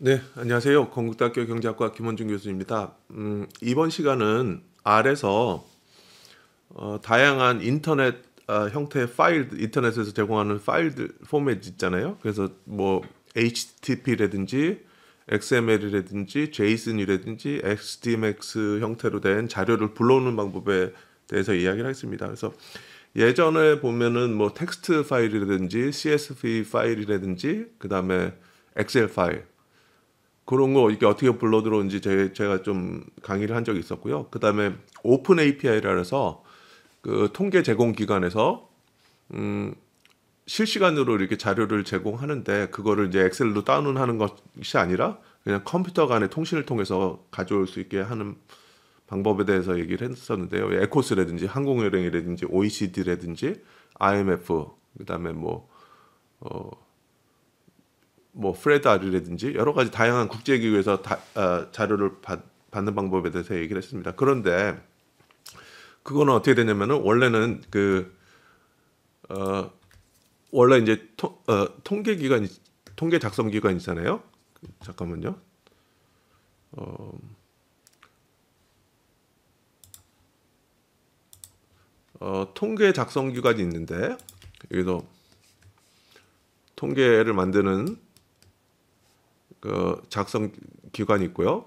네, 안녕하세요. 건국대학교 경제학과 김원중 교수입니다. 이번 시간은 R에서 다양한 인터넷 형태의 파일, 인터넷에서 제공하는 파일들 포맷 있잖아요. 그래서 뭐 HTTP라든지 XML이라든지 JSON이라든지 XDMX 형태로 된 자료를 불러오는 방법에 대해서 이야기를 하겠습니다. 그래서 예전에 보면은 뭐 텍스트 파일이라든지 CSV 파일이라든지 그다음에 엑셀 파일 그런 거 이게 어떻게 불러 들어오는지 제가 좀 강의를 한 적이 있었고요. 그다음에 오픈 API라 해서 그 통계 제공 기관에서 실시간으로 이렇게 자료를 제공하는데 그거를 이제 엑셀로 다운하는 것이 아니라 그냥 컴퓨터 간의 통신을 통해서 가져올 수 있게 하는 방법에 대해서 얘기를 했었는데요. 에코스라든지 한국여행이라든지 OECD라든지 IMF 그다음에 뭐 프레드아리라든지 여러 가지 다양한 국제기구에서 자료를 받는 방법에 대해서 얘기를 했습니다. 그런데 그거는 어떻게 되냐면은 원래는 원래 이제 통계 작성 기관 있잖아요. 잠깐만요. 통계 작성 기관이 있는데 여기서 통계를 만드는 그 작성 기관이 있고요.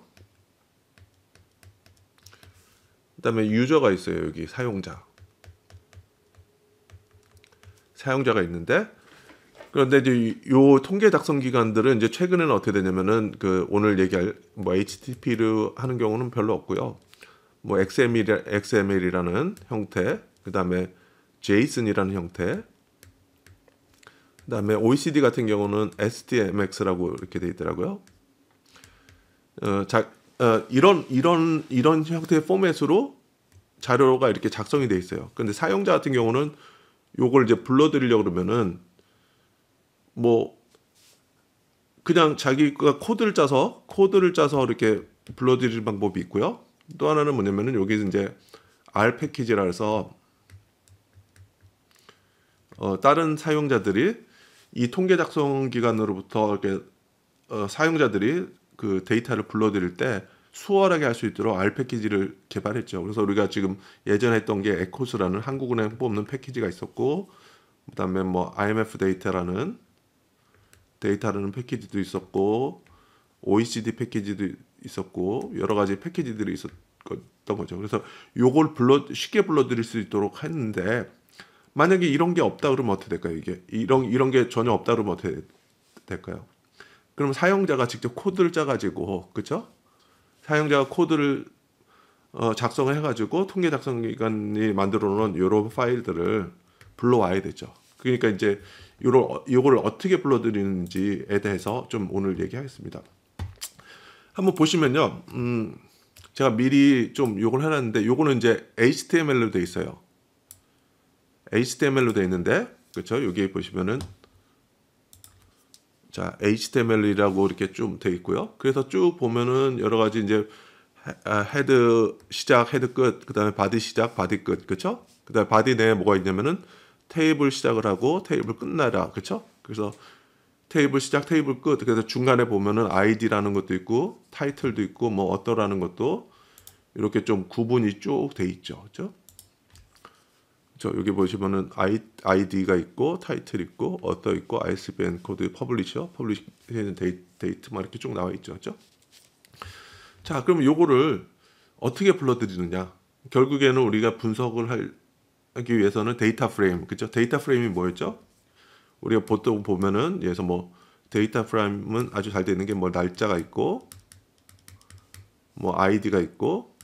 그다음에 유저가 있어요. 여기 사용자가 있는데 그런데 이제 요 통계 작성 기관들은 이제 최근에는 어떻게 되냐면은 그 오늘 얘기할 뭐 HTTP를 하는 경우는 별로 없고요. 뭐 XML이라는 형태, 그다음에 JSON이라는 형태, 그다음에 OECD 같은 경우는 SDMX라고 이렇게 돼 있더라고요. 이런 형태의 포맷으로 자료가 이렇게 작성이 돼 있어요. 근데 사용자 같은 경우는 요걸 이제 불러드리려고 그러면은 뭐 그냥 자기가 코드를 짜서 이렇게 불러드리는 방법이 있고요. 또 하나는 뭐냐면은 여기 이제 R 패키지라 해서 다른 사용자들이 이 통계 작성 기관으로부터 이렇게 사용자들이 그 데이터를 불러드릴 때 수월하게 할 수 있도록 R 패키지를 개발했죠. 그래서 우리가 지금 예전에 했던 게 에코스라는 한국은행 뽑는 패키지가 있었고, 그다음에 뭐 IMF 데이터라는 패키지도 있었고, OECD 패키지도 있었고, 여러 가지 패키지들이 있었던 거죠. 그래서 요걸 쉽게 불러드릴 수 있도록 했는데, 만약에 이런 게 없다 그러면 어떻게 될까요? 이게 이런 게 전혀 없다 그러면 어떻게 될까요? 그럼 사용자가 직접 코드를 짜가지고, 그렇죠? 사용자가 코드를 작성을 해가지고 통계 작성 기관이 만들어 놓은 이런 파일들을 불러와야 되죠. 그러니까 이제 요거를 어떻게 불러드리는지에 대해서 좀 오늘 얘기하겠습니다. 한번 보시면요, 제가 미리 좀 요걸 해놨는데 요거는 이제 HTML로 돼 있어요. HTML로 돼 있는데, 그렇죠? 여기 보시면은 자, HTML이라고 이렇게 좀 돼 있고요. 그래서 쭉 보면은 여러 가지 이제 헤드 시작, 헤드 끝, 그다음에 바디 시작, 바디 끝, 그렇죠? 그다음에 바디 내에 뭐가 있냐면은 테이블 시작을 하고 테이블 끝나라, 그렇죠? 그래서 테이블 시작, 테이블 끝. 그래서 중간에 보면은 ID라는 것도 있고 타이틀도 있고 뭐 어떠라는 것도 이렇게 좀 구분이 쭉 돼 있죠, 그렇죠? 여기 보시면은 아이디가 있고 타이틀 있고 어떠 있고 ISBN 코드 퍼블리셔 데이트 막 이렇게 쭉 나와 있죠, 그렇죠? 자, 그럼 요거를 어떻게 불러드리느냐? 결국에는 우리가 분석을 하기 위해서는 데이터 프레임, 그렇죠? 데이터 프레임이 뭐였죠? 우리가 보통 보면은 예서 뭐 데이터 프레임은 아주 잘 되는 게 뭐 날짜가 있고 뭐 아이디가 있고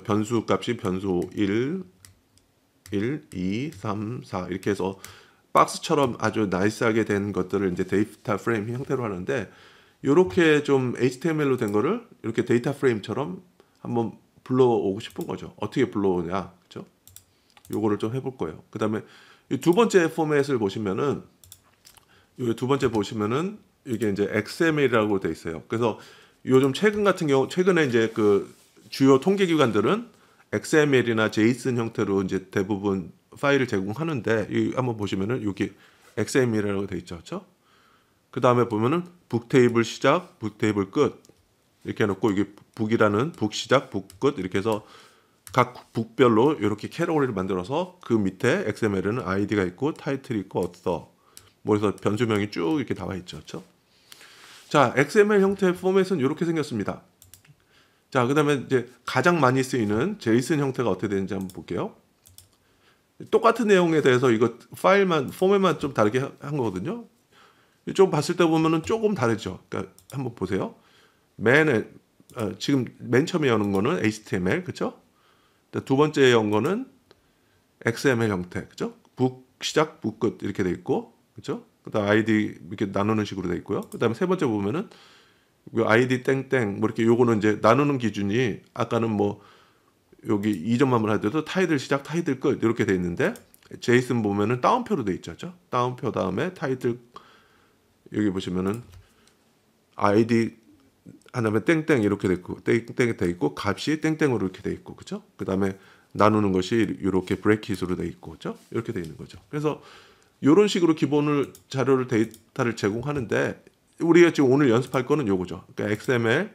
변수 값이 변수 1, 2, 3, 4 이렇게 해서 박스처럼 아주 나이스하게 된 것들을 이제 데이터 프레임 형태로 하는데 이렇게 좀 HTML로 된 거를 이렇게 데이터 프레임처럼 한번 불러오고 싶은 거죠. 어떻게 불러오냐, 그렇죠? 요거를 좀 해볼 거예요. 그다음에 이 두 번째 포맷을 보시면은 이게 이제 XML이라고 돼 있어요. 그래서 요즘 최근에 이제 그 주요 통계 기관들은 XML이나 JSON 형태로 이제 대부분 파일을 제공하는데 이 한번 보시면은 여기 XML이라고 돼 있죠, 그렇죠? 그 다음에 보면은 북 테이블 시작, 북 테이블 끝 이렇게 해놓고 이게 북이라는 북 시작, 북 끝 이렇게 해서 각 북별로 이렇게 캐러고리를 만들어서 그 밑에 XML에는 아이디가 있고 타이틀이 있고 어서 뭐 해서 변수명이 쭉 이렇게 나와 있죠. 그렇죠? 자, XML 형태의 포맷은 이렇게 생겼습니다. 자, 그다음에 이제 가장 많이 쓰이는 제이슨 형태가 어떻게 되는지 한번 볼게요. 똑같은 내용에 대해서 이거 파일만 포맷만 좀 다르게 한 거거든요. 좀 봤을 때 보면은 조금 다르죠. 그러니까 한번 보세요. 지금 맨 처음에 여는 거는 HTML, 그렇죠? 두 번째 연 거는 XML 형태, 그렇죠? 북 시작, 북 끝 이렇게 돼 있고, 그렇죠? 그다음 아이디 이렇게 나누는 식으로 돼 있고요. 그다음에 세 번째 보면은 아이디 땡땡 뭐 이렇게 요거는 이제 나누는 기준이 아까는 뭐 여기 이점만 하더라도 타이틀 시작, 타이틀 끝 이렇게 돼 있는데 제이슨 보면은 따옴표로 돼 있죠, 그렇죠? 따옴표 다음에 타이틀 여기 보시면은 아이디 하나면 땡땡 이렇게 돼 있고 땡땡이 돼 있고 값이 땡땡으로 이렇게 돼 있고 그렇죠? 그다음에 나누는 것이 이렇게 브레킷으로 돼 있고 그렇죠? 이렇게 돼 있는 거죠. 그래서 이런 식으로 기본을 자료를 데이터를 제공하는데 우리가 지금 오늘 연습할 거는 요거죠. 그러니까 XML,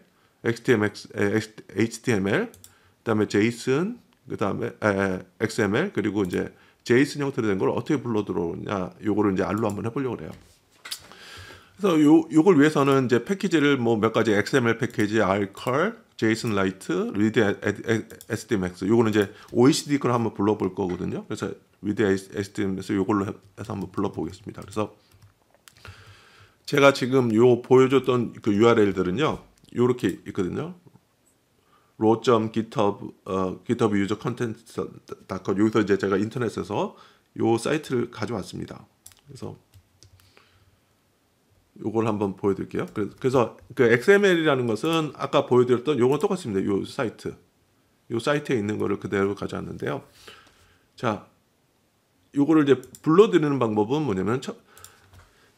HTML, 그다음에 JSON, 그다음에 XML 그리고 이제 JSON 형태로 된 걸 어떻게 불러 들어오냐 요거를 이제 알로 한번 해보려고 해요. 그래서 요걸 위해서는 이제 패키지를 뭐 몇 가지 XML 패키지, rcurl, JSONLite, read_sdmax 요거는 이제 OECD 걸 한번 불러볼 거거든요. 그래서 read_sdmax 요걸로 해서 한번 불러보겠습니다. 그래서 제가 지금 요 보여줬던 그 URL들은요, 요렇게 있거든요. raw.github GitHub user content.com 여기서 이제 제가 인터넷에서 요 사이트를 가져왔습니다. 그래서 요걸 한번 보여드릴게요. 그래서 그 XML이라는 것은 아까 보여드렸던 요건 똑같습니다. 요 사이트, 요 사이트에 있는 거를 그대로 가져왔는데요. 자, 요거를 이제 불러드리는 방법은 뭐냐면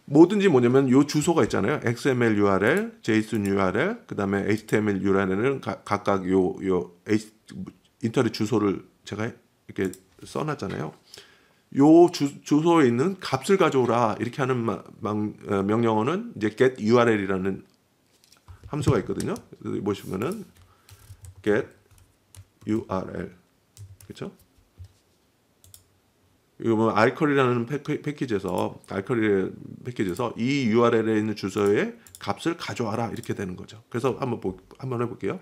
뭐든지 뭐냐면 요 주소가 있잖아요. XML URL, JSON URL, 그다음에 HTML URL은 각각 요 인터넷 주소를 제가 이렇게 써놨잖아요. 요 주소에 있는 값을 가져오라 이렇게 하는 명령어는 이제 get URL이라는 함수가 있거든요. 여기 보시면은 get URL 그렇죠? 이거 뭐 rcurl이라는 패키지에서 이 URL에 있는 주소의 값을 가져와라 이렇게 되는 거죠. 그래서 한번 해볼게요.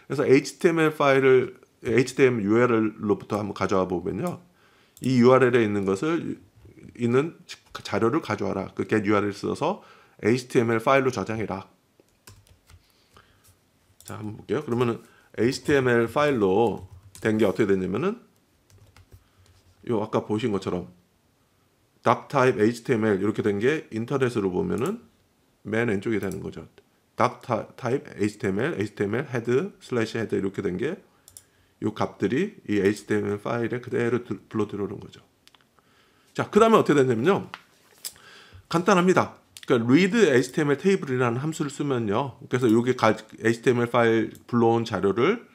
그래서 HTML 파일을 HTML URL로부터 한번 가져와 보면요. 이 URL에 있는 자료를 가져와라. 그 get URL 써서 HTML 파일로 저장해라. 자, 한번 볼게요. 그러면은 HTML 파일로 된 게 어떻게 됐냐면은 요 아까 보신 것처럼 doctype HTML 이렇게 된 게 인터넷으로 보면은 맨 왼쪽에 되는 거죠. doctype HTML head/head 이렇게 된 게 요 값들이 이 HTML 파일에 그대로 불러 들어오는 거죠. 자, 그 다음에 어떻게 되냐면요. 간단합니다. 그러니까 read HTML table이라는 함수를 쓰면요. 그래서 여기 HTML 파일 불러온 자료를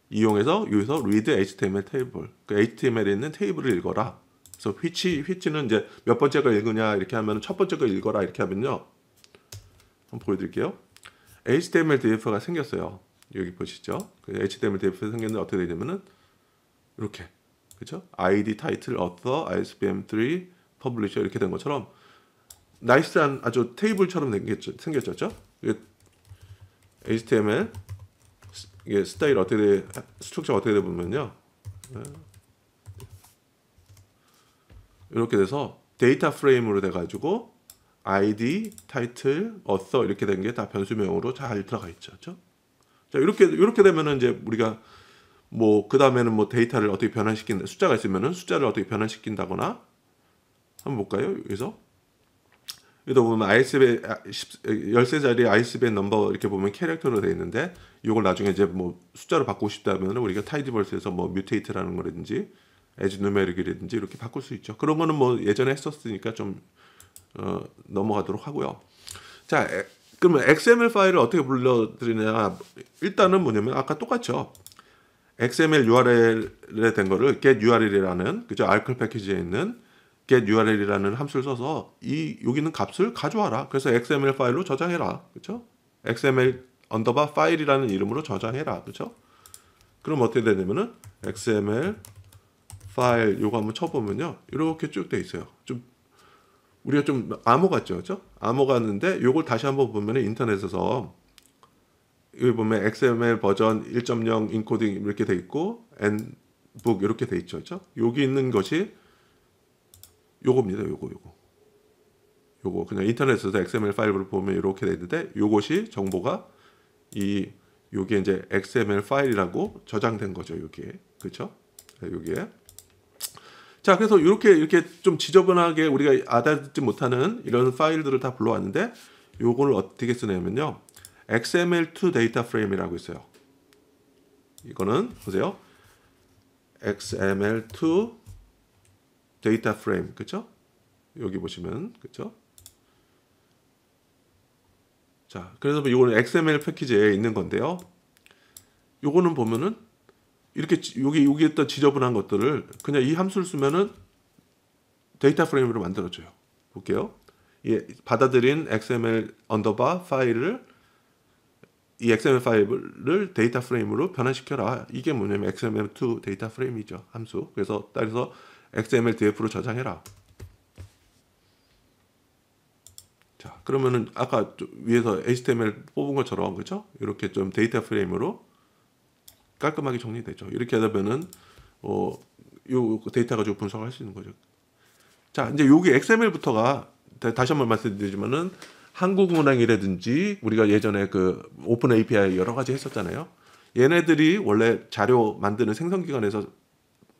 이용해서 여기서 read HTML table, 그 HTML에 있는 테이블을 읽어라. 그래서 which는 이제 몇 번째 걸 읽으냐 이렇게 하면 첫 번째 걸 읽어라 이렇게 하면요. 한번 보여드릴게요. HTML df가 생겼어요. 여기 보시죠. 그 HTML df가 생겼는데 어떻게 되냐면은 이렇게 그렇죠? ID, 타이틀, author, ISBN3, publisher 이렇게 된 것처럼 나이스한 아주 테이블처럼 생겼죠. HTML 이게 스타일 스트럭처가 어떻게 돼 보면요. 이렇게 돼서 데이터 프레임으로 돼 가지고 ID, 타이틀, author 이렇게 된 게 다 변수명으로 잘 들어가 있죠. 그렇죠? 자, 이렇게 되면은 이제 우리가 뭐 그다음에는 뭐 데이터를 어떻게 변환시킨다. 숫자가 있으면은 숫자를 어떻게 변환시킨다거나 한번 볼까요? 여기서 보면 ISBN 13자리 ISBN 넘버 이렇게 보면 캐릭터로 되어 있는데 이걸 나중에 이제 뭐 숫자로 바꾸고 싶다면 우리가 타이디버스에서 뭐 뮤테이트라는 거라든지 에즈 누메릭이라든지 이렇게 바꿀 수 있죠. 그런 거는 뭐 예전에 했었으니까 좀 넘어가도록 하고요. 자, 그러면 XML 파일을 어떻게 불러드리냐? 일단은 뭐냐면 아까 똑같죠. XML URL에 된 거를 get URL이라는 그죠? rcurl 패키지에 있는 get URL이라는 함수를 써서 여기 있는 값을 가져와라. 그래서 XML 파일로 저장해라. 그렇죠? XML 언더바 파일이라는 이름으로 저장해라. 그렇죠? 그럼 어떻게 되냐면은 XML 파일 요거 한번 쳐보면요. 이렇게 쭉 돼 있어요. 좀 우리가 좀 암호 같죠, 그렇죠? 암호 같는데 요걸 다시 한번 보면은 인터넷에서 여기 보면 XML 버전 1.0 인코딩 이렇게 돼 있고 Nbook 이렇게 돼 있죠, 그렇죠? 여기 있는 것이 요겁니다, 요거 그냥 인터넷에서 XML 파일을 보면 이렇게 돼 있는데 요것이 정보가 요게 이제 XML 파일이라고 저장된 거죠, 여기에, 그렇죠? 여기에. 자, 그래서 이렇게 좀 지저분하게 우리가 알아듣지 못하는 이런 파일들을 다 불러왔는데 요거를 어떻게 쓰냐면요. XML2 데이터 프레임이라고 있어요. 이거는 보세요. XML2 데이터 프레임, 그렇죠? 여기 보시면, 그렇죠? 자, 그래서 이거는 XML 패키지에 있는 건데요. 요거는 보면은 이렇게 여기 있던 지저분한 것들을 그냥 이 함수를 쓰면은 데이터 프레임으로 만들어줘요. 볼게요. 받아들인 XML 언더바 파일을 이 XML 파일을 데이터 프레임으로 변환시켜라. 이게 뭐냐면 XML2 데이터 프레임이죠. 함수. 그래서 따라서 XMLDF로 저장해라. 자, 그러면은 아까 위에서 HTML 뽑은 것처럼 그렇죠? 이렇게 좀 데이터 프레임으로 깔끔하게 정리되죠. 이렇게 하다 보면은 요 데이터 가지고 분석할 수 있는 거죠. 자, 이제 여기 XML부터가 다시 한번 말씀드리지만은 한국은행이라든지 우리가 예전에 그 오픈 API 여러 가지 했었잖아요. 얘네들이 원래 자료 만드는 생성기관에서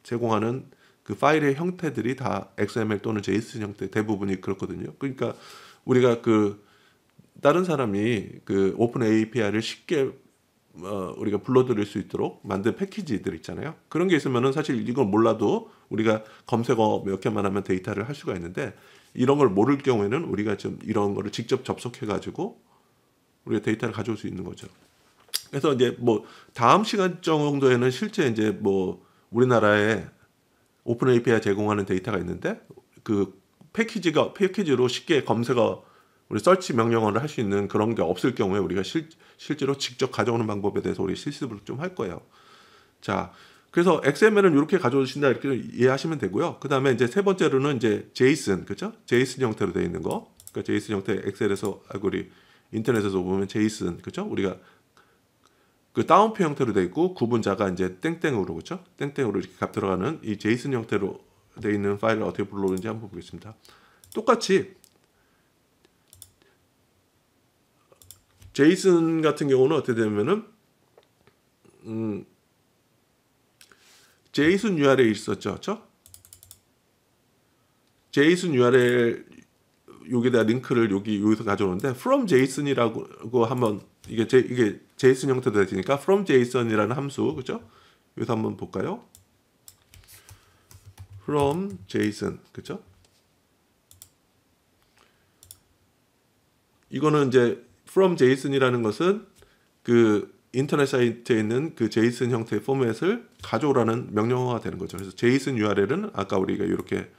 제공하는 그 파일의 형태들이 다 XML 또는 JSON 형태 대부분이 그렇거든요. 그러니까 우리가 그 다른 사람이 그 오픈 API를 쉽게 우리가 불러들일 수 있도록 만든 패키지들 있잖아요. 그런 게 있으면은 사실 이걸 몰라도 우리가 검색어 몇 개만 하면 데이터를 할 수가 있는데 이런 걸 모를 경우에는 우리가 좀 이런 거를 직접 접속해 가지고 우리가 데이터를 가져올 수 있는 거죠. 그래서 이제 뭐 다음 시간 정도에는 실제 이제 뭐 우리나라에 오픈 API 제공하는 데이터가 있는데 그 패키지로 쉽게 검색어 우리 서치 명령어를 할 수 있는 그런 게 없을 경우에 우리가 실제로 직접 가져오는 방법에 대해서 우리 실습을 좀 할 거예요. 자, 그래서 XML은 이렇게 가져오신다 이렇게 이해하시면 되고요. 그 다음에 이제 세 번째로는 이제 JSON, 그렇죠? JSON 형태로 되어 있는 거. 그러니까 JSON 형태 엑셀에서 우리 인터넷에서 보면 JSON, 그렇죠? 우리가 그 다운표 형태로 되어 있고 구분자가 이제 땡땡으로, 그렇죠? 땡땡으로 이렇게 값 들어가는 이 JSON 형태로 되어 있는 파일을 어떻게 불러오는지 한번 보겠습니다. 똑같이 JSON 같은 경우는 어떻게 되냐면은 JSON URL 있었죠, 그렇죠? JSON URL 여기다 링크를 여기서 가져오는데 from JSON이라고 한번 이게 JSON 형태로 되니까 from JSON이라는 함수, 그렇죠? 여기서 한번 볼까요? from JSON, 그렇죠? 이거는 이제 from JSON이라는 것은 그 인터넷 사이트에 있는 그 JSON 형태의 포맷을 가져오라는 명령어가 되는 거죠. 그래서 JSON URL은 아까 우리가 이렇게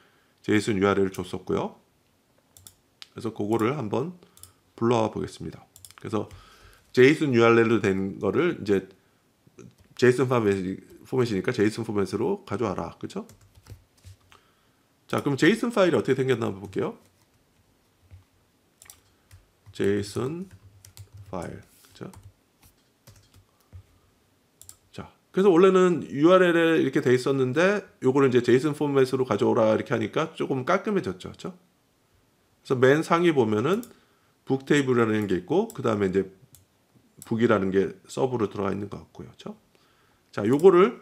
JSON URL을 줬었고요. 그래서 그거를 한번 불러와 보겠습니다. 그래서 JSON URL로 된 거를 이제 JSON 포맷이니까 JSON 포맷으로 가져와라. 그렇죠? 자, 그럼 JSON 파일이 어떻게 생겼나 한번 볼게요. JSON 파일. 그렇죠? 자, 그래서 원래는 URL에 이렇게 돼 있었는데 요거를 이제 JSON 포맷으로 가져오라 이렇게 하니까 조금 깔끔해졌죠. 그렇죠? 그래서 맨 상위 보면은 북 테이블이라는 게 있고 그 다음에 이제 북이라는 게 서브로 들어가 있는 것 같고요. 그렇죠? 자, 요거를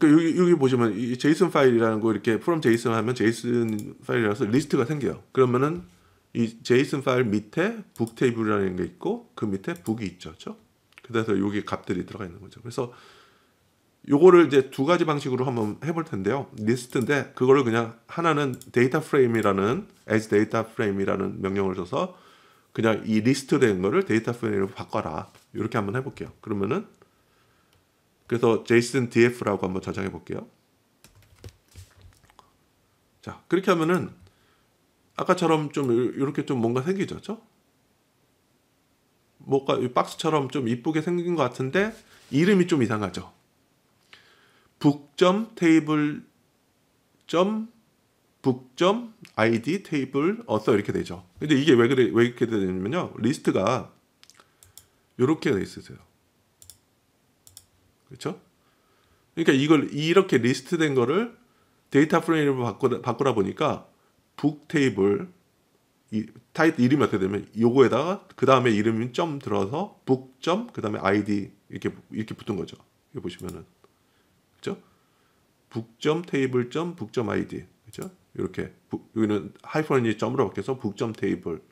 여기 보시면 이 JSON 파일이라는 거 이렇게 from JSON 하면 JSON 파일이라서 리스트가 생겨요. 그러면은 이 JSON 파일 밑에 북 테이블이라는 게 있고 그 밑에 북이 있죠. 그렇죠? 그래서 여기 값들이 들어가 있는 거죠. 그래서 요거를 이제 두 가지 방식으로 한번 해볼 텐데요. 리스트인데 그거를 그냥 하나는 데이터 프레임이라는 as 데이터 프레임이라는 명령을 줘서 그냥 이 리스트 된 거를 데이터 프레임으로 바꿔라. 이렇게 한번 해볼게요. 그러면은 그래서 JSON DF라고 한번 저장해 볼게요. 자, 그렇게 하면은 아까처럼 좀 이렇게 좀 뭔가 생기죠, 그렇죠? 뭔가 이 박스처럼 좀 이쁘게 생긴 것 같은데 이름이 좀 이상하죠. 북점 테이블 점 북점 id 테이블 어서 이렇게 되죠. 근데 이게 왜 그래 왜 이렇게 되냐면요, 리스트가 이렇게 돼 있으세요. 그렇죠? 그러니까 이걸 이렇게 리스트된 거를 데이터 프레임으로 바꾸다 보니까 북 테이블 타이틀 이름이 어떻게 되면 요거에다가 그 다음에 이름이 점 들어서 북점 그 다음에 id 이렇게 붙은 거죠. 이거 보시면은 그렇죠? 북점 테이블 점 북점 id 그렇죠? 이렇게 여기는 하이픈이 점으로 바뀌어서 북점 테이블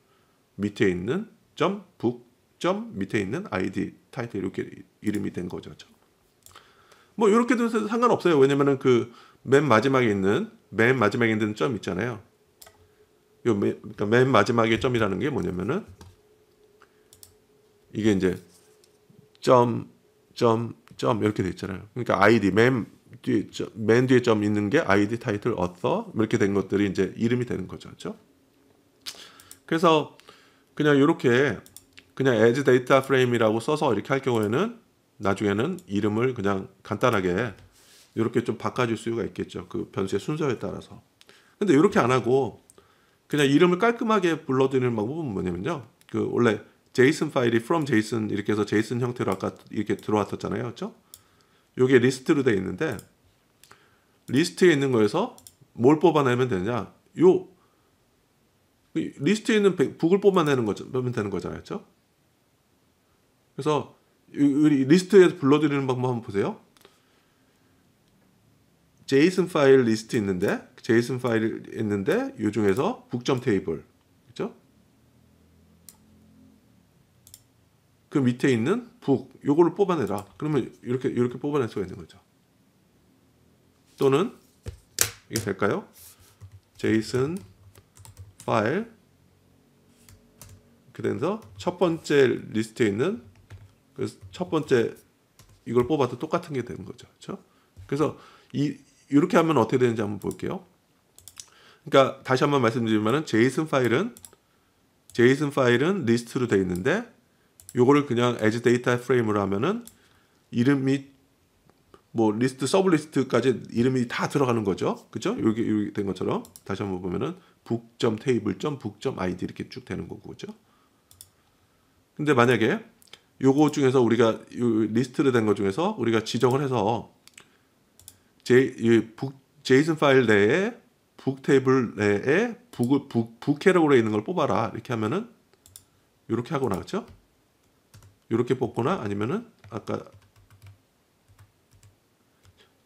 밑에 있는 점 북점 밑에 있는 id 타이틀 이렇게 이름이 된 거죠. 그렇죠? 뭐 이렇게 돼도 상관없어요. 왜냐면은 그 맨 마지막에 있는 점 있잖아요. 그러니까 맨 마지막에 점이라는 게 뭐냐면은 이게 이제 점 이렇게 돼 있잖아요. 그러니까 id 맨 뒤에 점 있는 게 id 타이틀 author 이렇게 된 것들이 이제 이름이 되는 거죠. 그렇죠? 그래서 그냥 이렇게 그냥 as data frame이라고 써서 이렇게 할 경우에는 나중에는 이름을 그냥 간단하게 이렇게 좀 바꿔줄 수가 있겠죠. 그 변수의 순서에 따라서. 근데 이렇게 안 하고 그냥 이름을 깔끔하게 불러드리는 방법은 뭐냐면요. 그 원래 JSON 파일이 from JSON 이렇게 해서 JSON 형태로 아까 이렇게 들어왔었잖아요. 그렇죠? 요게 리스트로 되어 있는데 리스트에 있는 거에서 뭘 뽑아내면 되냐? 요 리스트에 있는 북을 뽑아내는 거면 되는 거잖아요. 그렇죠? 그래서 리스트에서 불러드리는 방법 한번 보세요. JSON 파일 리스트 있는데 이 중에서 북점 테이블 그렇죠? 그 밑에 있는 북 요거를 뽑아내라. 그러면 이렇게 뽑아낼 수가 있는 거죠. 또는 이게 될까요? JSON 파일 그래서 첫 번째 리스트에 있는 그래서 첫 번째 이걸 뽑아도 똑같은 게 되는 거죠. 그렇죠? 그래서 이렇게 하면 어떻게 되는지 한번 볼게요. 그러니까 다시 한번 말씀드리면은 JSON 파일은 리스트로 되어 있는데 요거를 그냥 as data frame으로 하면은 이름이 뭐 리스트 서브 리스트까지 이름이 다 들어가는 거죠. 그죠? 여기 된 것처럼 다시 한번 보면은 북점 테이블 점 북점 id 이렇게 쭉 되는 거고 그죠? 근데 만약에 요거 중에서 우리가 리스트로 된 것 중에서 우리가 지정을 해서 JSON 파일 내에 북 테이블 내에 북 캐러고리에 있는 걸 뽑아라 이렇게 하면은 이렇게 하거나 그렇죠? 이렇게 뽑거나 아니면은 아까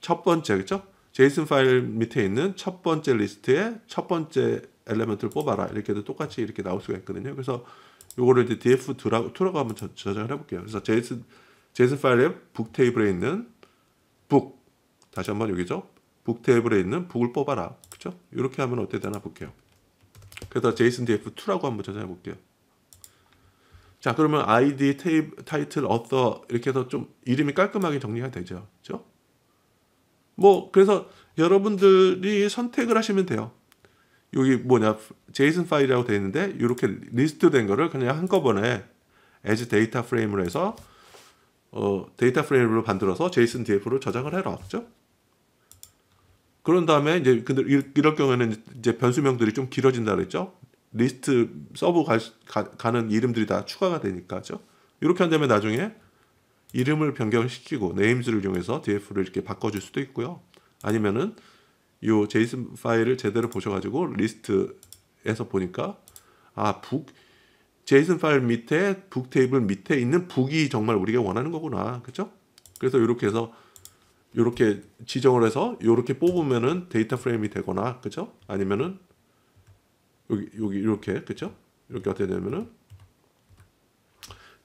첫 번째 그렇죠? JSON 파일 밑에 있는 첫 번째 리스트에 첫 번째 엘리먼트를 뽑아라 이렇게도 똑같이 이렇게 나올 수가 있거든요. 그래서 요거를 이제 df2라고 한번 저장을 해볼게요. 그래서 JSON 파일의 북 테이블에 있는 북 다시 한번 여기죠. 북 테이블에 있는 북을 뽑아라. 그렇죠? 이렇게 하면 어떻게 되나 볼게요. 그래서 JSON df2라고 한번 저장해 볼게요. 자, 그러면 id 타이틀 author 이렇게 해서 좀 이름이 깔끔하게 정리가 되죠. 그렇죠? 뭐 그래서 여러분들이 선택을 하시면 돼요. 여기 뭐냐 JSON 파일이라고 되어 있는데 이렇게 리스트 된 거를 그냥 한꺼번에 as data frame으로 해서 데이터 프레임으로 만들어서 JSON df로 저장을 해라. 그죠? 그런 다음에 이제 근데 이럴 경우에는 이제 변수명들이 좀 길어진다 그랬죠? 리스트 서브 가는 이름들이 다 추가가 되니까. 그죠? 이렇게 한 다음에 나중에 이름을 변경시키고 네임즈를 이용해서 df를 이렇게 바꿔줄 수도 있고요. 아니면은 이 JSON 파일을 제대로 보셔가지고 리스트에서 보니까 JSON 파일 밑에 북 테이블 밑에 있는 북이 정말 우리가 원하는 거구나. 그렇죠? 그래서 이렇게 해서 이렇게 지정을 해서 이렇게 뽑으면은 데이터 프레임이 되거나 그렇죠? 아니면은 여기 이렇게 그렇죠? 이렇게 어떻게 되냐면은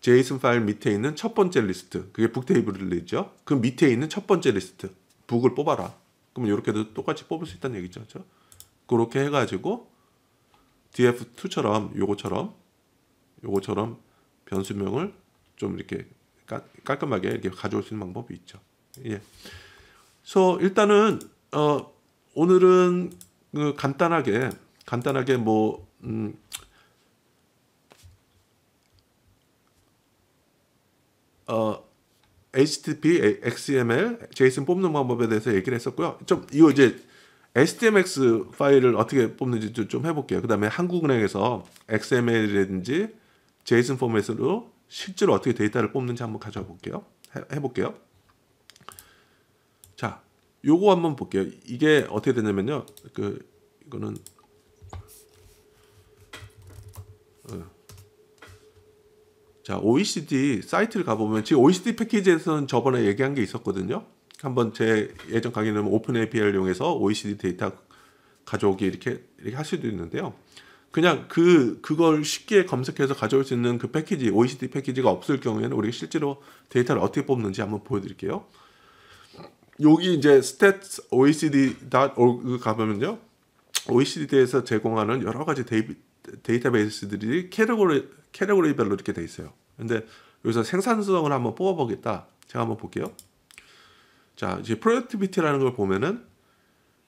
JSON 파일 밑에 있는 첫 번째 리스트 그게 북 테이블이죠. 그 밑에 있는 첫 번째 리스트 북을 뽑아라. 그러면 이렇게도 똑같이 뽑을 수 있다는 얘기죠. 그렇죠? 그렇게 해가지고 df2처럼 요거처럼 변수명을 좀 이렇게 깔끔하게 이렇게 가져올 수 있는 방법이 있죠. 예. 그래서 일단은 오늘은 그 간단하게 뭐 HTTP, XML, JSON 뽑는 방법에 대해서 얘기를 했었고요. 좀 이거 이제 STMX 파일을 어떻게 뽑는지 좀 해볼게요. 그 다음에 한국은행에서 XML이라든지 JSON 포맷으로 실제로 어떻게 데이터를 뽑는지 한번 가져와 볼게요. 해볼게요. 자, 요거 한번 볼게요. 이게 어떻게 되냐면요. 이거는 자, OECD 사이트를 가보면 지금 OECD 패키지에서는 저번에 얘기한 게 있었거든요. 한번 제 예전 강의는 오픈 API를 이용해서 OECD 데이터 가져오기 이렇게 할 수도 있는데요. 그냥 그걸 쉽게 검색해서 가져올 수 있는 그 패키지, OECD 패키지가 없을 경우에는 우리가 실제로 데이터를 어떻게 뽑는지 한번 보여드릴게요. 여기 이제 stats.oecd.org 가보면요, OECD에서 제공하는 여러 가지 데이터베이스들이 캐테고리별로 이렇게 돼 있어요. 근데 여기서 생산성을 한번 뽑아보겠다. 제가 한번 볼게요. 자, 이제 productivity라는 걸 보면은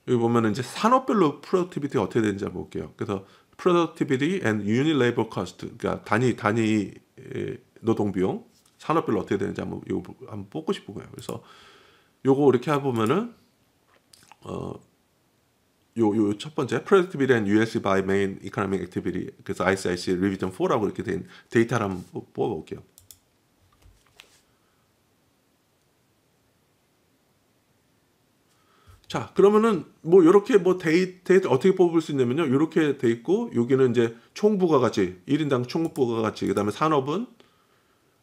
여기 보면은 이제 산업별로 productivity가 어떻게 되는지 한번 볼게요. 그래서 productivity and unit labor cost, 그러니까 단위 노동 비용, 산업별로 어떻게 되는지 한번 뽑고 싶은 거예요. 그래서 요거 이렇게 해보면은 요 첫 번째 productivity and USD by main economic activity, 그래서 ICIC revision 4라고 이렇게 된 데이터를 한번 뽑아볼게요. 자, 그러면은 뭐 이렇게 뭐 데이터 어떻게 뽑을 수 있냐면요, 이렇게 돼 있고 여기는 이제 총 부가가치 1인당 총 부가가치, 그다음에 산업은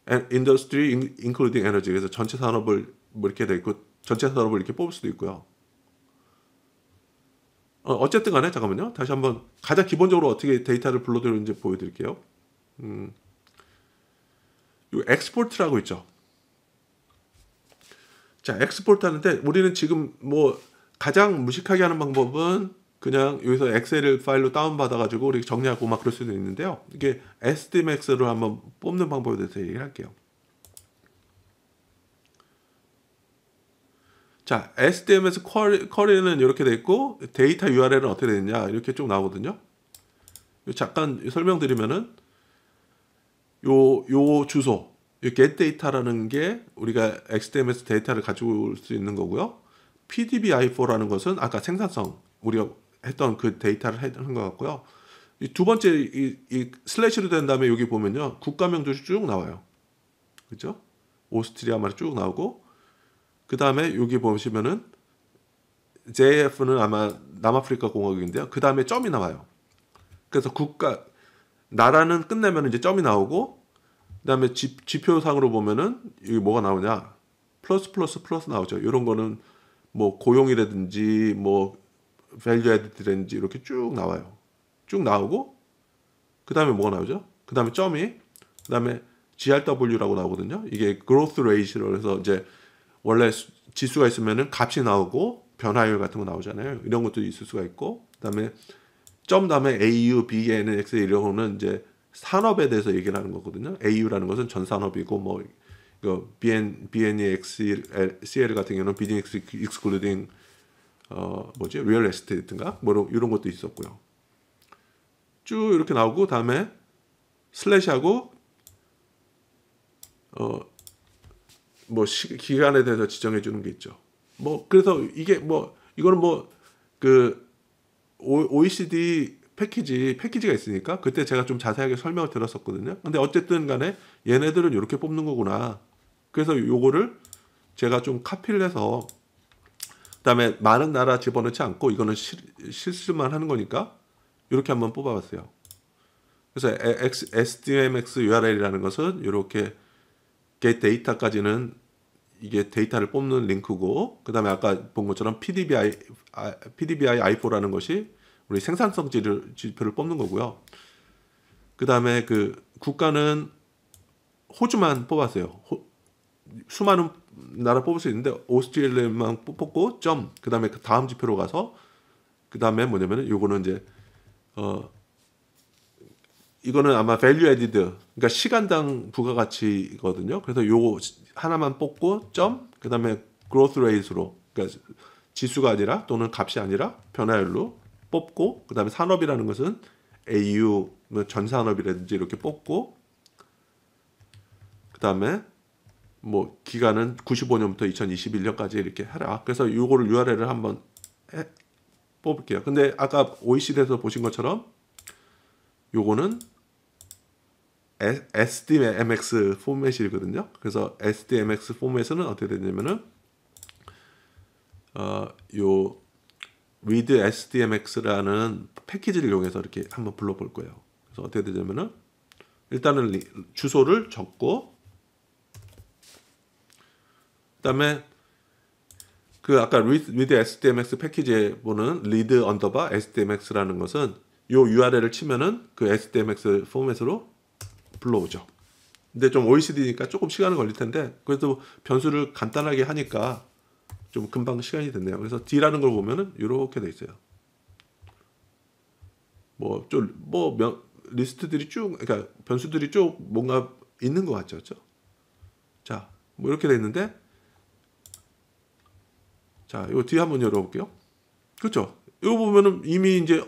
industry including energy, 그래서 전체 산업을 뭐 이렇게 돼 있고 전체 산업을 이렇게 뽑을 수도 있고요. 어쨌든 간에 잠깐만요. 다시 한번 가장 기본적으로 어떻게 데이터를 불러들이는지 보여드릴게요. 이 엑스포트라고 있죠. 자, 엑스포트 하는데 우리는 지금 뭐 가장 무식하게 하는 방법은 그냥 여기서 엑셀 파일로 다운받아가지고 우리 정리하고 막 그럴 수도 있는데요. 이게 STMX로 한번 뽑는 방법에 대해서 얘기를 할게요. 자, STMS 쿼리는 이렇게 돼 있고 데이터 URL은 어떻게 되느냐 이렇게 쭉 나오거든요. 잠깐 설명드리면은 요 주소, get data라는 게 우리가 XMS 데이터를 가지고 올 수 있는 거고요. PDBi4라는 것은 아까 생산성 우리가 했던 그 데이터를 하는 것 같고요. 이 두 번째 이 슬래시로 된 다음에 여기 보면요, 국가명도 쭉 나와요. 그죠? 오스트리아 말이 쭉 나오고, 그 다음에 여기 보시면은 JF는 아마 남아프리카 공화국인데요. 그 다음에 점이 나와요. 그래서 나라는 끝내면 이제 점이 나오고, 그 다음에 지표상으로 보면은 여기 뭐가 나오냐, 플러스 나오죠. 이런 거는 뭐 고용이라든지 뭐 밸류 애드라든지 이렇게 쭉 나와요. 쭉 나오고, 그 다음에 뭐가 나오죠? 그 다음에 점이, 그 다음에 GRW라고 나오거든요. 이게 growth rate로 해서 이제 원래 지수가 있으면은 값이 나오고 변화율 같은 거 나오잖아요. 이런 것도 있을 수가 있고, 그다음에 점 다음에 AU, BNX 이런 거는 이제 산업에 대해서 얘기를 하는 거거든요. AU라는 것은 전 산업이고 뭐 BNEXCL 같은 경우는 BNEX excluding real estate인가 뭐 이런 것도 있었고요. 쭉 이렇게 나오고 다음에 슬래시하고 뭐 기간에 대해서 지정해 주는 게 있죠. 뭐 그래서 이게 뭐 이거는 뭐 그 OECD 패키지가 있으니까 그때 제가 좀 자세하게 설명을 드렸었거든요. 근데 어쨌든 간에 얘네들은 이렇게 뽑는 거구나. 그래서 요거를 제가 좀 카피를 해서 그다음에 많은 나라 집어넣지 않고 이거는 실수만 하는 거니까 이렇게 한번 뽑아봤어요. 그래서 STMX URL이라는 것은 이렇게 get data까지는 이게 데이터를 뽑는 링크고, 그 다음에 아까 본 것처럼 PDBi4라는 것이 우리 생산성 지표를 뽑는 거고요. 그 다음에 그 국가는 호주만 뽑았어요. 수많은 나라 뽑을 수 있는데 오스트레일리아만 뽑고 점, 그 다음에 그 다음 지표로 가서 그 다음에 뭐냐면은 요거는 이제 이거는 아마 value added, 그러니까 시간당 부가가치거든요. 그래서 요거 하나만 뽑고 점, 그 다음에 growth rate로, 그러니까 지수가 아니라 또는 값이 아니라 변화율로 뽑고, 그 다음에 산업이라는 것은 AU, 뭐 전산업이라든지 이렇게 뽑고, 그 다음에 뭐 기간은 95년부터 2021년까지 이렇게 해라. 그래서 요거를 URL을 한번 뽑을게요. 근데 아까 OECD에서 보신 것처럼 요거는 SDMX 포맷이거든요. 그래서 SDMX 포맷은 어떻게 되냐면은 요 with SDMX라는 패키지를 이용해서 이렇게 한번 불러볼 거예요. 그래서 어떻게 되냐면은 일단은 주소를 적고, 그다음에 그 아까 with SDMX 패키지에 보는 read underbar SDMX라는 것은 요 URL을 치면은 그 SDMX 포맷으로 불러오죠. 근데 좀 OECD니까 조금 시간은 걸릴 텐데 그래도 변수를 간단하게 하니까 좀 금방 시간이 됐네요. 그래서 D라는 걸 보면은 이렇게 돼 있어요. 리스트들이 쭉, 그러니까 변수들이 쭉 뭔가 있는 것 같죠, 그렇죠? 자, 뭐 이렇게 돼 있는데, 자, 이거 뒤에 한번 열어볼게요. 그렇죠? 이거 보면은 이미 이제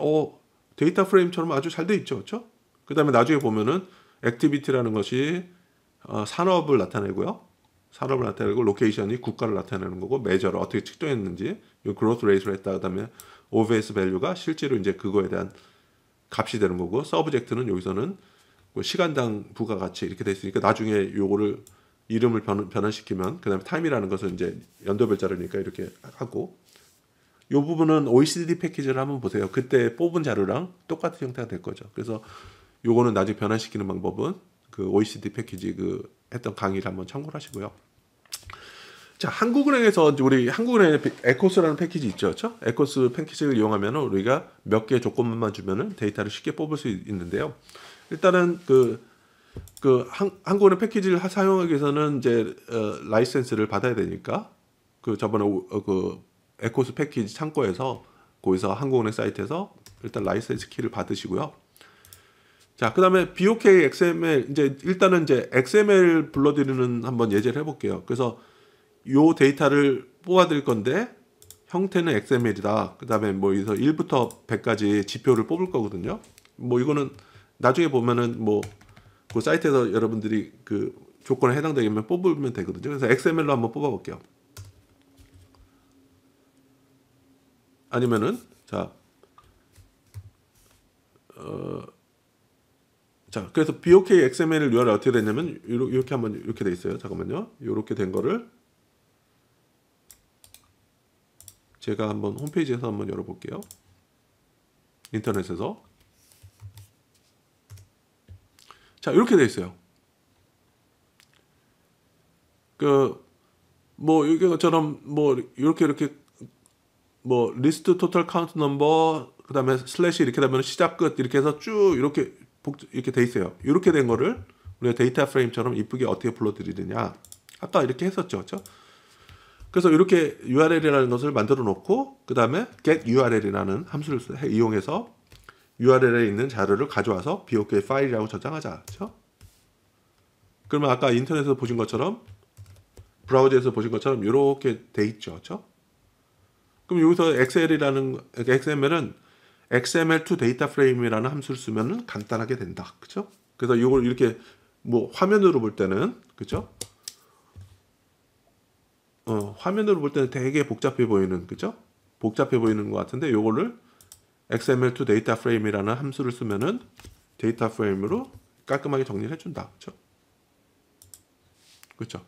데이터 프레임처럼 아주 잘 돼 있죠, 그렇죠? 그 다음에 나중에 보면은 액티비티라는 것이 산업을 나타내고요. 산업을 나타내고 로케이션이 국가를 나타내는 거고 메저를 어떻게 측정했는지 이 그로스 레이트를 했다. 그다음에 OVS 밸류가 실제로 이제 그거에 대한 값이 되는 거고 서브젝트는 여기서는 뭐 시간당 부가가치 이렇게 돼 있으니까 나중에 요거를 이름을 변환시키면 그다음에 타임이라는 것은 이제 연도별 자료니까 이렇게 하고 요 부분은 OECD 패키지를 한번 보세요. 그때 뽑은 자료랑 똑같은 형태가 될 거죠. 그래서 요거는 나중에 변환시키는 방법은 그 OECD 패키지 그 했던 강의를 한번 참고를 하시고요. 자, 한국은행에서 우리 한국은행에 에코스라는 패키지 있죠, 그렇죠? 에코스 패키지를 이용하면 우리가 몇 개 조건만 주면은 데이터를 쉽게 뽑을 수 있는데요. 일단은 한국은행 패키지를 사용하기 위해서는 이제 라이센스를 받아야 되니까 그 저번에 그 에코스 패키지 창고에서 거기서 한국은행 사이트에서 일단 라이센스 키를 받으시고요. 자, 그다음에 BOK XML 이제 일단은 이제 XML 불러드리는 한번 예제를 해볼게요. 그래서 요 데이터를 뽑아드릴 건데 형태는 XML이다. 그다음에 뭐 여기서 1부터 100까지 지표를 뽑을 거거든요. 뭐 이거는 나중에 보면은 뭐 그 사이트에서 여러분들이 그 조건에 해당되면 뽑으면 되거든요. 그래서 XML로 한번 뽑아볼게요. 아니면은 자, 그래서 BOK XML URL 어떻게 됐냐면 이렇게 한번 이렇게 돼 있어요. 잠깐만요. 이렇게 된 거를 제가 한번 홈페이지에서 한번 열어볼게요. 인터넷에서. 자, 이렇게 돼 있어요. 뭐 이것처럼 뭐 이렇게 뭐 리스트 토탈 카운트 넘버 그다음에 슬래시 이렇게 되면 시작 끝 이렇게 해서 쭉 이렇게 돼 있어요. 이렇게 된 거를 우리가 데이터 프레임처럼 이쁘게 어떻게 불러드리느냐. 아까 이렇게 했었죠, 그렇죠? 그래서 이렇게 URL이라는 것을 만들어 놓고 그 다음에 get URL이라는 함수를 이용해서 URL에 있는 자료를 가져와서 BOK 파일이라고 저장하자. 그렇죠? 그러면 아까 인터넷에서 보신 것처럼 브라우저에서 보신 것처럼 이렇게 돼 있죠. 그렇죠? 그럼 여기서 XML은 XML2 데이터 프레임이라는 함수를 쓰면 간단하게 된다. 그렇죠? 그래서 이걸 이렇게 뭐 화면으로 볼 때는 그렇죠? 화면으로 볼 때는 되게 복잡해 보이는, 그죠? 복잡해 보이는 것 같은데, 요거를 XML2 데이터 프레임이라는 함수를 쓰면은 데이터 프레임으로 깔끔하게 정리를 해준다. 그죠? 그죠?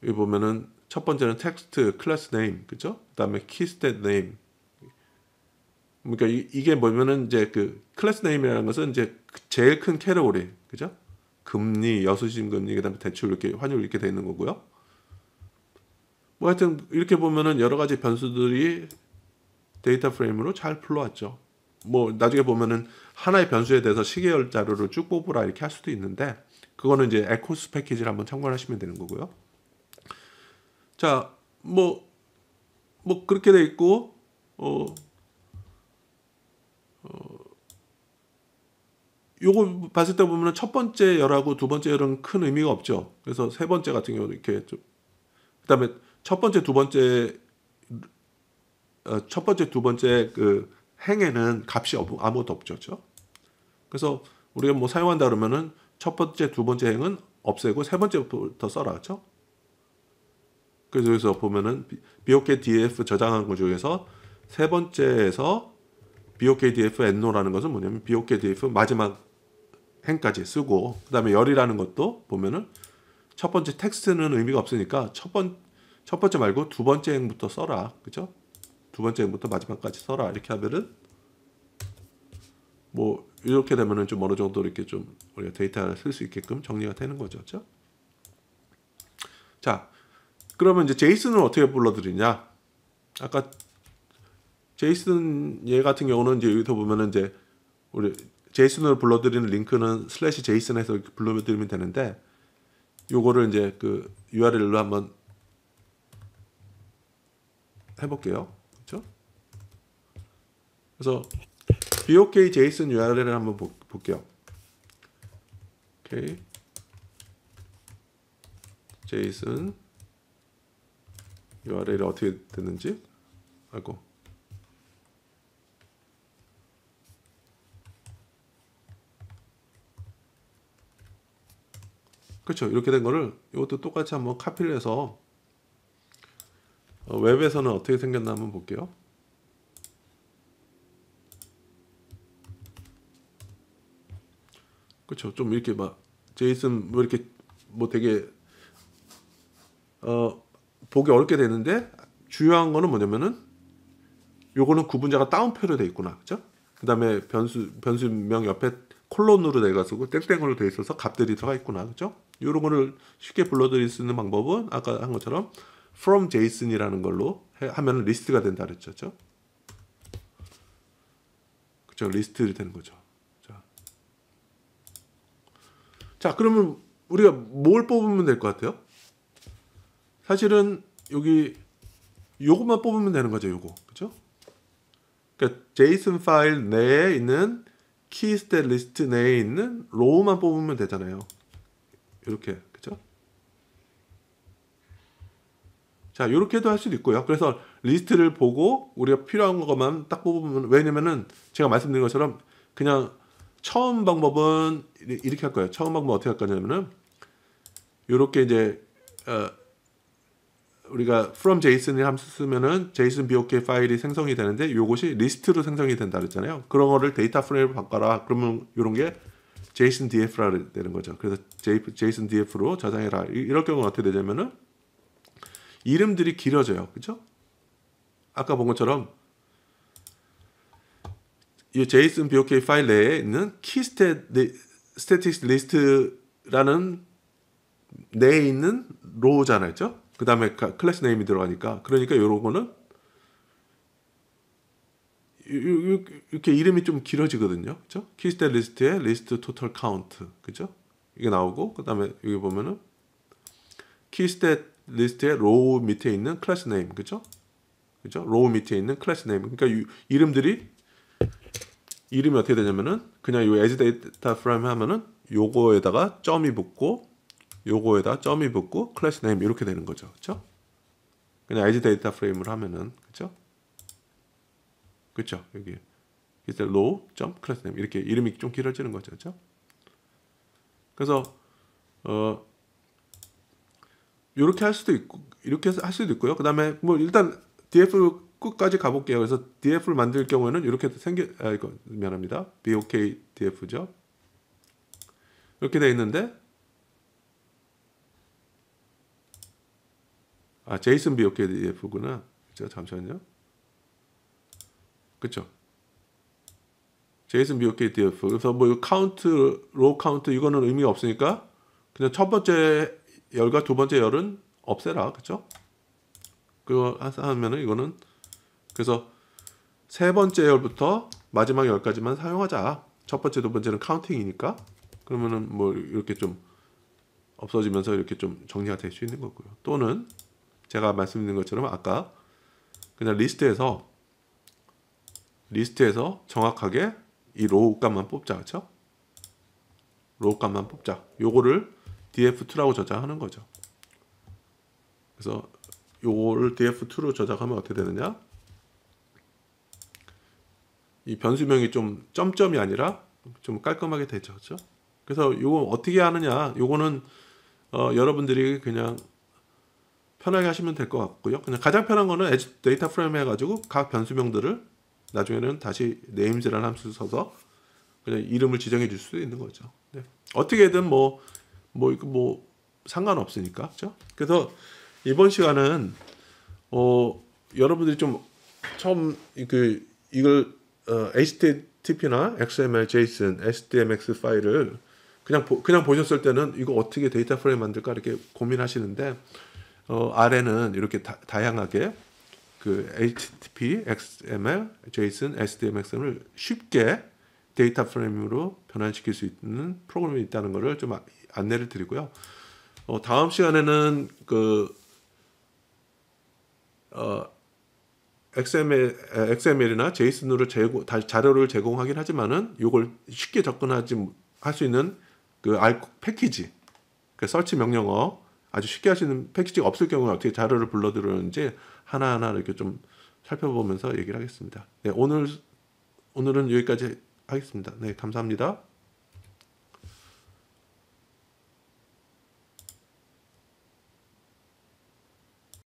여기 보면은 첫 번째는 텍스트, 클래스 네임, 그죠? 그 다음에 키스탯 네임. 그러니까 이게 뭐면은 이제 그 클래스 네임이라는 것은 이제 제일 큰 캐테고리, 그죠? 금리, 여수신 금리, 그 다음에 대출 이렇게 환율 이렇게 돼 있는 거고요. 뭐 하여튼 이렇게 보면은 여러 가지 변수들이 데이터 프레임으로 잘 풀러왔죠. 뭐 나중에 보면은 하나의 변수에 대해서 시계열 자료를 쭉 뽑으라 이렇게 할 수도 있는데 그거는 이제 에코스 패키지를 한번 참고하시면 되는 거고요. 자, 뭐 그렇게 돼 있고 요거 봤을 때 보면은 첫 번째 열하고 두 번째 열은 큰 의미가 없죠. 그래서 세 번째 같은 경우는 이렇게 좀 그다음에 첫 번째, 두 번째 첫 번째, 두 번째 그 행에는 값이 아무것도 없죠, 그렇죠? 그래서 우리가 뭐 사용한다 그러면은 첫 번째, 두 번째 행은 없애고 세 번째부터 써라, 그렇죠? 그래서 여기서 보면은 BOKDF 저장한 것 중에서 세 번째에서 BOKDF 엔노라는 것은 뭐냐면 BOKDF 마지막 행까지 쓰고 그다음에 열이라는 것도 보면은 첫 번째 텍스트는 의미가 없으니까 첫 번째 말고 두 번째 행부터 써라, 그죠? 두 번째 행부터 마지막까지 써라 이렇게 하면은 뭐 이렇게 되면은 좀 어느 정도 이렇게 좀 우리가 데이터를 쓸 수 있게끔 정리가 되는 거죠, 그렇죠? 자, 그러면 이제 제이슨을 어떻게 불러드리냐? 아까 제이슨 얘 같은 경우는 이제 여기서 보면은 이제 우리 제이슨을 불러드리는 링크는 슬래시 제이슨에서 이렇게 불러드리면 되는데 요거를 이제 그 URL로 한번 해볼게요, 그렇죠? 그래서 BOK JSON URL을 한번 볼게요. 오케이. JSON URL이 어떻게 됐는지. 아이고. 그렇죠. 이렇게 된 거를 이것도 똑같이 한번 카피를 해서 웹에서는 어떻게 생겼나 한번 볼게요. 그렇죠. 좀 이렇게 막 제이슨 뭐 이렇게 뭐 되게 보기 어렵게 되는데 중요한 거는 뭐냐면은 요거는 구분자가 따옴표로 돼 있구나, 그죠? 그다음에 변수명 옆에 콜론으로 돼 가지고 땡땡으로 돼 있어서 값들이 들어가 있구나, 그죠? 요런 거를 쉽게 불러드릴 수 있는 방법은 아까 한 것처럼 from JSON이라는 걸로 하면 리스트가 된다 그랬죠, 그죠? 그죠? 리스트를 되는 거죠. 자, 그러면 우리가 뭘 뽑으면 될 것 같아요? 사실은 여기 요것만 뽑으면 되는 거죠, 요거. 그죠? 그러니까 JSON 파일 내에 있는 key state list 내에 있는 row만 뽑으면 되잖아요. 이렇게. 그죠? 자, 이렇게도 할 수도 있고요. 그래서 리스트를 보고 우리가 필요한 것만 딱 뽑으면, 왜냐면은 제가 말씀드린 것처럼 그냥 처음 방법은 이렇게 할 거예요. 처음 방법 어떻게 할 거냐면은 이렇게 이제 우리가 from JSON을 함수 쓰면은 JSON BOK 파일이 생성이 되는데 이것이 리스트로 생성이 된다 그랬잖아요. 그런 거를 데이터 프레임으로 바꿔라. 그러면 이런 게 JSON DF라 되는 거죠. 그래서 JSON DF로 저장해라. 이럴 경우는 어떻게 되냐면은 이름들이 길어져요. 그죠? 아까 본 것처럼 이 JSON BOK 파일 내에 있는 key statistics list라는 내에 있는 row잖아요. 그 다음에 클래스 네임이 들어가니까. 그러니까 요런 거는 이렇게 이름이 좀 길어지거든요. 그죠? key stat list에 list total count. 그죠? 이게 나오고, 그 다음에 여기 보면은 key stat list의 row 밑에 있는 클래스 네임. 그죠? 그죠? row 밑에 있는 클래스 네임. 그러니까 이름이 어떻게 되냐면은 그냥 요 as data frame 하면은 요거에다가 점이 붙고 요거에다 점이 붙고 클래스 네임 이렇게 되는 거죠. 그렇죠? 그냥 as data frame을 하면은 그렇죠? 그렇죠? 여기 이제 row 점 클래스 네임 이렇게 이름이 좀 길어지는 거죠. 그렇죠? 그래서 이렇게 할 수도 있고 이렇게 할 수도 있고요. 그다음에 뭐 일단 df 끝까지 가볼게요. 그래서 df를 만들 경우에는 이렇게 이거 미안합니다. BOK df죠. 이렇게 돼 있는데 JSON BOK df구나. 그죠? 잠시만요. 그렇죠? JSON BOK df. 그래서 뭐 카운트, 로우 카운트 이거는 의미가 없으니까 그냥 첫 번째 열과 두 번째 열은 없애라. 그렇죠? 그거 하면은 이거는 그래서 세 번째 열부터 마지막 열까지만 사용하자. 첫 번째, 두 번째는 카운팅이니까. 그러면은 뭐 이렇게 좀 없어지면서 이렇게 좀 정리가 될 수 있는 거고요. 또는 제가 말씀드린 것처럼 아까 그냥 리스트에서 정확하게 이 로우 값만 뽑자. 그렇죠? 로우 값만 뽑자. 요거를 df2라고 저장하는 거죠. 그래서 요거를 df2로 저장하면 어떻게 되느냐? 이 변수명이 좀 점점이 아니라 좀 깔끔하게 되죠. 그렇죠? 그래서 요거 어떻게 하느냐, 요거는 여러분들이 그냥 편하게 하시면 될 것 같고요. 그냥 가장 편한 거는 엣지 데이터 프레임 해가지고 각 변수명들을 나중에는 다시 네임즈라는 함수 써서 그냥 이름을 지정해 줄 수도 있는 거죠. 네. 어떻게든 뭐 상관없으니까. 그렇죠? 그래서 이번 시간은 여러분들이 좀 처음 이걸 HTTP나 XML, JSON, SDMX 파일을 그냥 보셨을 때는 이거 어떻게 데이터 프레임 만들까 이렇게 고민하시는데 아래는 이렇게 다양하게 그 HTTP, XML, JSON, SDMX를 쉽게 데이터 프레임으로 변환시킬 수 있는 프로그램이 있다는 것을 좀 안내를 드리고요. 다음 시간에는 XML이나 JSON으로 자료를 제공하긴 하지만은 이걸 쉽게 할 수 있는 패키지, 그 설치 명령어 아주 쉽게 할 수 있는 패키지가 없을 경우에 어떻게 자료를 불러 들어오는지 하나하나 이렇게 좀 살펴보면서 얘기를 하겠습니다. 네, 오늘은 여기까지 하겠습니다. 네, 감사합니다.